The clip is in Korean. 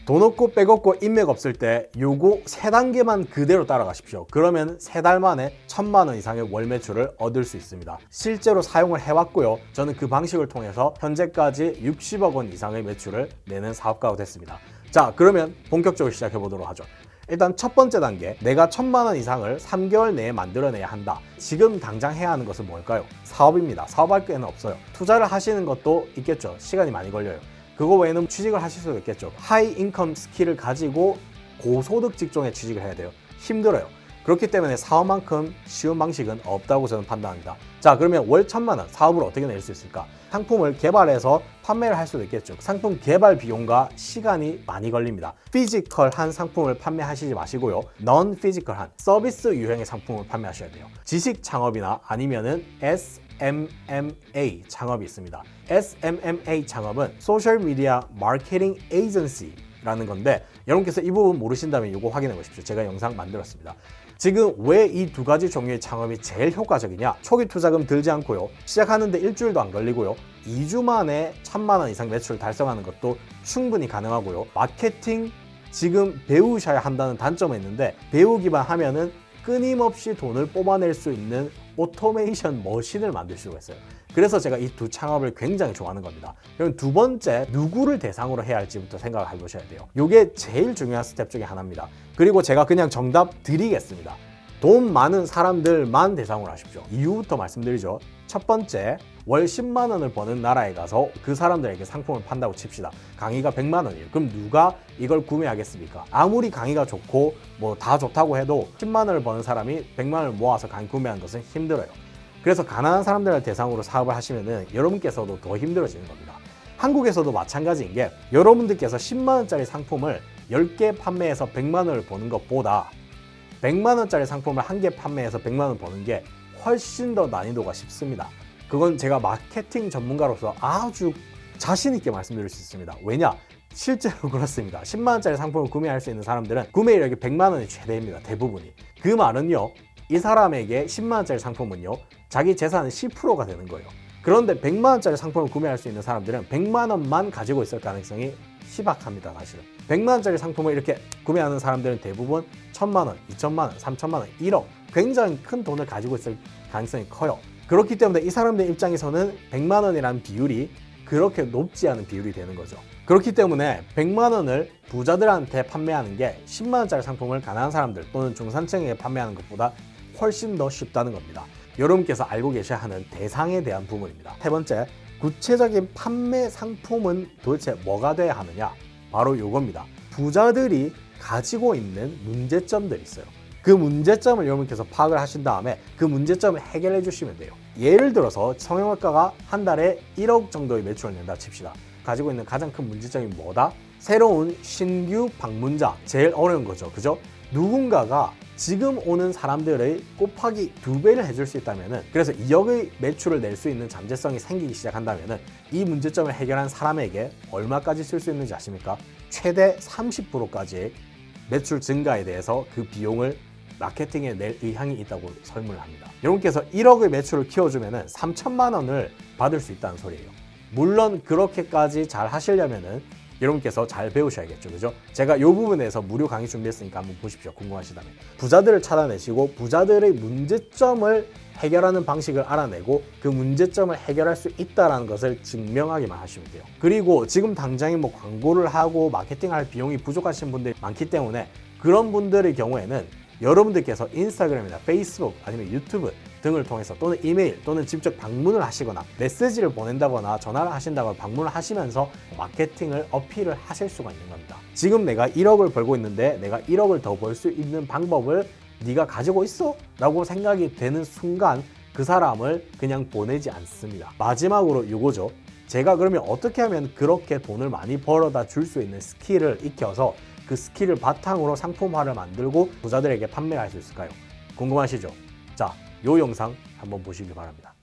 돈 없고 백 없고 인맥 없을 때 요거 3단계만 그대로 따라가십시오. 그러면 3달 만에 1000만 원 이상의 월 매출을 얻을 수 있습니다. 실제로 사용을 해왔고요. 저는 그 방식을 통해서 현재까지 60억 원 이상의 매출을 내는 사업가가 됐습니다. 자, 그러면 본격적으로 시작해 보도록 하죠. 일단 첫 번째 단계, 내가 1000만 원 이상을 3개월 내에 만들어내야 한다. 지금 당장 해야 하는 것은 뭘까요? 사업입니다. 사업할 게는 없어요. 투자를 하시는 것도 있겠죠. 시간이 많이 걸려요. 그거 외에는 취직을 하실 수도 있겠죠. 하이 인컴 스킬을 가지고 고소득 직종에 취직을 해야 돼요. 힘들어요. 그렇기 때문에 사업만큼 쉬운 방식은 없다고 저는 판단합니다. 자, 그러면 월 1000만 원 사업을 어떻게 낼 수 있을까? 상품을 개발해서 판매를 할 수도 있겠죠. 상품 개발 비용과 시간이 많이 걸립니다. 피지컬한 상품을 판매하시지 마시고요. 넌 피지컬한 서비스 유형의 상품을 판매하셔야 돼요. 지식 창업이나 아니면은 SMMA 창업이 있습니다. SMMA 창업은 소셜 미디어 마케팅 에이전시라는 건데, 여러분께서 이 부분 모르신다면 이거 확인해 보십시오. 제가 영상 만들었습니다. 지금 왜 이 두 가지 종류의 창업이 제일 효과적이냐? 초기 투자금 들지 않고요. 시작하는데 일주일도 안 걸리고요. 2주 만에 1000만 원 이상 매출을 달성하는 것도 충분히 가능하고요. 마케팅 지금 배우셔야 한다는 단점은 있는데, 배우기만 하면은 끊임없이 돈을 뽑아낼 수 있는 오토메이션 머신을 만들 수가 있어요. 그래서 제가 이 두 창업을 굉장히 좋아하는 겁니다. 그럼 두 번째, 누구를 대상으로 해야 할지부터 생각을 해보셔야 돼요. 이게 제일 중요한 스텝 중에 하나입니다. 그리고 제가 그냥 정답 드리겠습니다. 돈 많은 사람들만 대상으로 하십시오. 이유부터 말씀드리죠. 첫 번째, 월 10만 원을 버는 나라에 가서 그 사람들에게 상품을 판다고 칩시다. 강의가 100만 원이에요. 그럼 누가 이걸 구매하겠습니까? 아무리 강의가 좋고 뭐 다 좋다고 해도 10만 원을 버는 사람이 100만 원을 모아서 강의 구매하는 것은 힘들어요. 그래서 가난한 사람들을 대상으로 사업을 하시면은 여러분께서도 더 힘들어지는 겁니다. 한국에서도 마찬가지인 게, 여러분들께서 10만 원짜리 상품을 10개 판매해서 100만 원을 버는 것보다 100만 원짜리 상품을 1개 판매해서 100만 원 버는 게 훨씬 더 난이도가 쉽습니다. 그건 제가 마케팅 전문가로서 아주 자신 있게 말씀드릴 수 있습니다. 왜냐? 실제로 그렇습니다. 10만 원짜리 상품을 구매할 수 있는 사람들은 구매 이력이 100만 원이 최대입니다. 대부분이. 그 말은요, 이 사람에게 10만 원짜리 상품은요, 자기 재산의 10%가 되는 거예요. 그런데 100만 원짜리 상품을 구매할 수 있는 사람들은 100만 원만 가지고 있을 가능성이 희박합니다. 사실은 100만 원짜리 상품을 이렇게 구매하는 사람들은 대부분 1000만 원, 2000만 원, 3000만 원, 1억 굉장히 큰 돈을 가지고 있을 가능성이 커요. 그렇기 때문에 이 사람들 입장에서는 100만 원이라는 비율이 그렇게 높지 않은 비율이 되는 거죠. 그렇기 때문에 100만 원을 부자들한테 판매하는 게 10만 원짜리 상품을 가난한 사람들 또는 중산층에게 판매하는 것보다 훨씬 더 쉽다는 겁니다. 여러분께서 알고 계셔야 하는 대상에 대한 부분입니다. 세 번째, 구체적인 판매 상품은 도대체 뭐가 돼야 하느냐? 바로 이겁니다. 부자들이 가지고 있는 문제점들이 있어요. 그 문제점을 여러분께서 파악을 하신 다음에 그 문제점을 해결해 주시면 돼요. 예를 들어서 성형외과가 한 달에 1억 정도의 매출을 낸다 칩시다. 가지고 있는 가장 큰 문제점이 뭐다? 새로운 신규 방문자, 제일 어려운 거죠. 그죠? 누군가가 지금 오는 사람들의 곱하기 2배를 해줄 수 있다면은, 그래서 2억의 매출을 낼 수 있는 잠재성이 생기기 시작한다면은 이 문제점을 해결한 사람에게 얼마까지 쓸 수 있는지 아십니까? 최대 30%까지의 매출 증가에 대해서 그 비용을 마케팅에 낼 의향이 있다고 설문을 합니다. 여러분께서 1억의 매출을 키워주면은 3천만 원을 받을 수 있다는 소리예요. 물론 그렇게까지 잘 하시려면은 여러분께서 잘 배우셔야겠죠. 그죠? 제가 이 부분에서 무료 강의 준비했으니까 한번 보십시오. 궁금하시다면. 부자들을 찾아내시고 부자들의 문제점을 해결하는 방식을 알아내고 그 문제점을 해결할 수 있다는 것을 증명하기만 하시면 돼요. 그리고 지금 당장에 뭐 광고를 하고 마케팅할 비용이 부족하신 분들이 많기 때문에 그런 분들의 경우에는 여러분들께서 인스타그램이나 페이스북 아니면 유튜브 등을 통해서 또는 이메일 또는 직접 방문을 하시거나 메시지를 보낸다거나 전화를 하신다거나 방문을 하시면서 마케팅을 어필을 하실 수가 있는 겁니다. 지금 내가 1억을 벌고 있는데 내가 1억을 더 벌 수 있는 방법을 네가 가지고 있어? 라고 생각이 되는 순간 그 사람을 그냥 보내지 않습니다. 마지막으로 이거죠. 제가 그러면 어떻게 하면 그렇게 돈을 많이 벌어다 줄 수 있는 스킬을 익혀서 그 스킬을 바탕으로 상품화를 만들고 부자들에게 판매할 수 있을까요? 궁금하시죠? 자, 이 영상 한번 보시기 바랍니다.